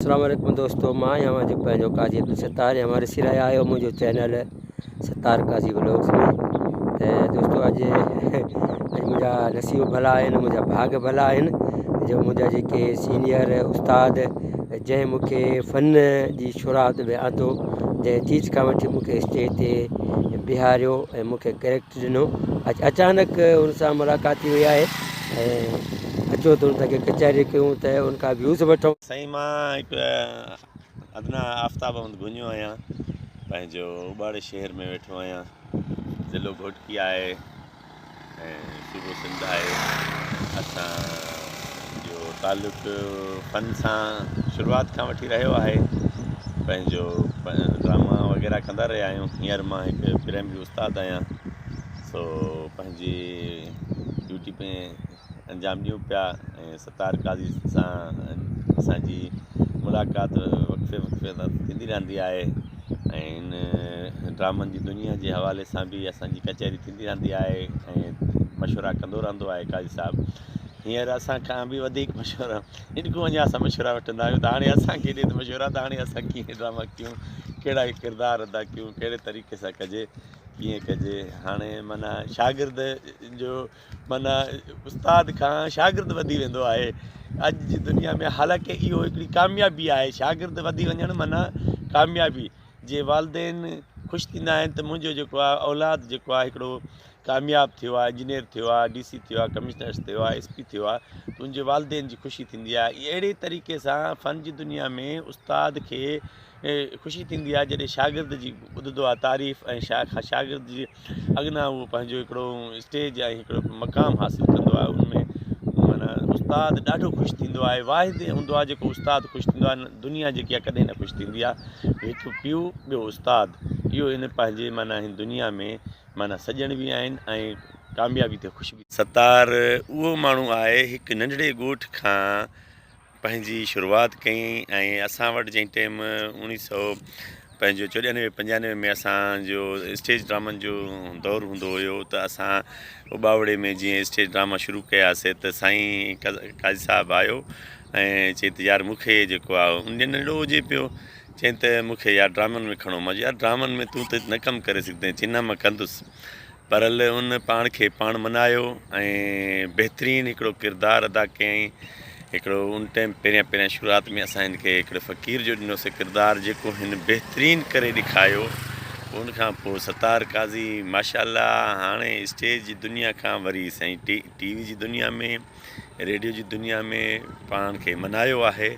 अस्सलाम वालेकुम दोस्तों, मां यहाँ जो पंहिंजो काजी सत्तार यहाँ ॾिसी रहिया आहियो मुंहिंजो चैनल सत्तार काज़ी व्लॉग्स में। तो दोस्तों अॼु मुंहिंजा नसीब भला आहिनि, मुंहिंजा भाग भला आहिनि जो मुंहिंजा जेके सीनियर उस्ताद जंहिं मूंखे फ़न जी शुरूआत में आंदो, जंहिं चीज़ खां वठी मूंखे स्टेज ते बिहारियो ऐं मूंखे कैरेक्टर ॾिनो। अॼु अचानक उन सां मुलाक़ात थी वई आहे ऐं अचो त उनखे कचहरी कयूं त उनखां व्यूज़ वठूं। साईं मां हिकु अदना आफ़्ताब हंधि घुमियो आहियां, पंहिंजो उबाड़े शहर में वेठो आहियां। ज़िलो घोटकी आहे ऐं सूबो सिंध आहे। असांजो तालुक़ु फ़न सां शुरूआत खां वठी रहियो आहे। पंहिंजो ड्रामा वग़ैरह कंदा रहिया आहियूं। हींअर मां हिकु प्राइमरी उस्ताद आहियां, सो पंहिंजी ड्यूटी में अंजाम ॾियूं पिया ऐं सत्तार काज़ी सां असांजी मुलाक़ात वक़्फ़े सां थींदी रहंदी आहे ऐं इन ड्रामनि जी दुनिया जे हवाले सां बि असांजी कचहरी थींदी रहंदी आहे ऐं मशवरा कंदो रहंदो आहे काज़ी साहिबु। हींअर असांखां बि वधीक मशवरा इन खां अञा असां मशवरा वठंदा आहियूं त हाणे असांखे ॾिए त मशवरा त हाणे असां कीअं ड्रामा कयूं, कहिड़ा किरदार अदा कयूं, कहिड़े तरीक़े सां कजे, कीअं कजे। हाणे माना शागिर्द जो माना उस्ताद खां शागिर्द वधी वेंदो आहे अॼु जी दुनिया में। हालांकि इहो हिकिड़ी कामयाबी आहे, शागिर्द वधी वञणु माना कामयाबी। जे वालदेन ख़ुशि थींदा आहिनि त मुंहिंजो जेको आहे औलाद जेको आहे हिकिड़ो कामयाबु थियो आहे, इंजीनियर थियो आहे, DC थियो आहे, कमिश्नर थियो आहे, SP थियो आहे, त उनजे वालदेन जी ख़ुशी थींदी आहे। अहिड़े तरीक़े सां फ़न जी दुनिया में उस्ताद खे ख़ुशी थींदी आहे जॾहिं शागिर्द जी ॿुधंदो आहे तारीफ़ ऐं शागिर्द जी अॻियां उहो पंहिंजो हिकिड़ो स्टेज ऐं हिकिड़ो मक़ाम हासिलु कंदो आहे। उनमें माना उस्ताद ॾाढो ख़ुशि थींदो आहे। वाहिद हूंदो आहे जेको उस्ताद ख़ुशि थींदो आहे, दुनिया जेकी आहे कॾहिं न ख़ुशि थींदी आहे। हिकु पीउ ॿियो उस्ताद, इहो इन पंहिंजे माना हिन दुनिया में माना सॼण बि आहिनि ऐं कामयाबी ते ख़ुशि बि। सत्तार उहो माण्हू आहे हिकु नंढड़े ॻोठ खां पंहिंजी शुरूआत कई ऐं असां वटि जंहिं टाइम 1994-95 में असांजो स्टेज ड्रामनि जो दौरु हूंदो हुयो त असां उबावड़े में जीअं स्टेज ड्रामा शुरू कयासीं त साईं काज़ी साहिबु आयो ऐं चई त यार मूंखे जेको आहे उन नंढो हुजे पियो, चई त मूंखे यार ड्रामनि में खणो। मां यार ड्रामनि में तूं त न कमु करे सघंदे, चिना मां कंदुसि। पर उन पाण खे पाण मनायो ऐं बहितरीनु हिकिड़ो किरदारु अदा कयईं। हिकिड़ो उन टाइम पहिरियां शुरूआत में असां हिन खे हिकिड़े फ़क़ीर जो ॾिनोसीं किरदारु, जेको हिन बहितरीनु करे ॾेखारियो। उनखां पोइ सत्तार काज़ी माशाअल्लाह हाणे स्टेज जी दुनिया खां वरी साईं TV जी दुनिया में, रेडियो जी दुनिया में पाण खे मनायो आहे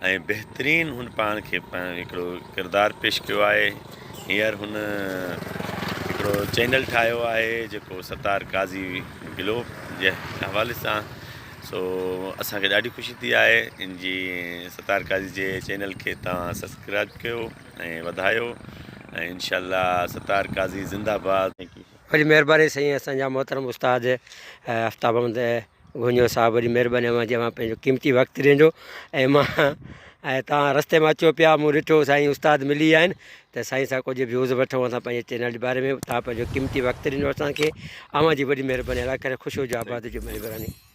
ऐं बहितरीनु हुन पाण खे हिकिड़ो किरदारु पेश कयो आहे। हींअर हुन हिकिड़ो चैनल ठाहियो आहे जेको सत्तार काज़ी व्लॉग जे हवाले सां। सो असांखे ॾाढी ख़ुशी थी आहे इन जी सत्तार काज़ी जे चैनल खे तव्हां सब्सक्राइब कयो ऐं वधायो ऐं इंशाअल्लाह सत्तार काज़ी ज़िंदाबाद। वॾी महिरबानी साईं, असांजा मोहतरम उस्ताद आफ़्ताब घुञो साहिबु, वॾी महिरबानी मां जंहिं पंहिंजो क़ीमती वक़्तु ॾिनो ऐं मां ऐं तव्हां रस्ते में अचो पिया, मूं ॾिठो साईं उस्ताद मिली विया आहिनि त साईं सां कुझु व्यूज़ वठूं असां पंहिंजे चैनल जे बारे में। तव्हां पंहिंजो क़ीमती वक़्तु ॾिनो असांखे, अव्हां जी वॾी महिरबानी। अलाह करे ख़ुशि हुजो, आबाद हुजो, महिरबानी।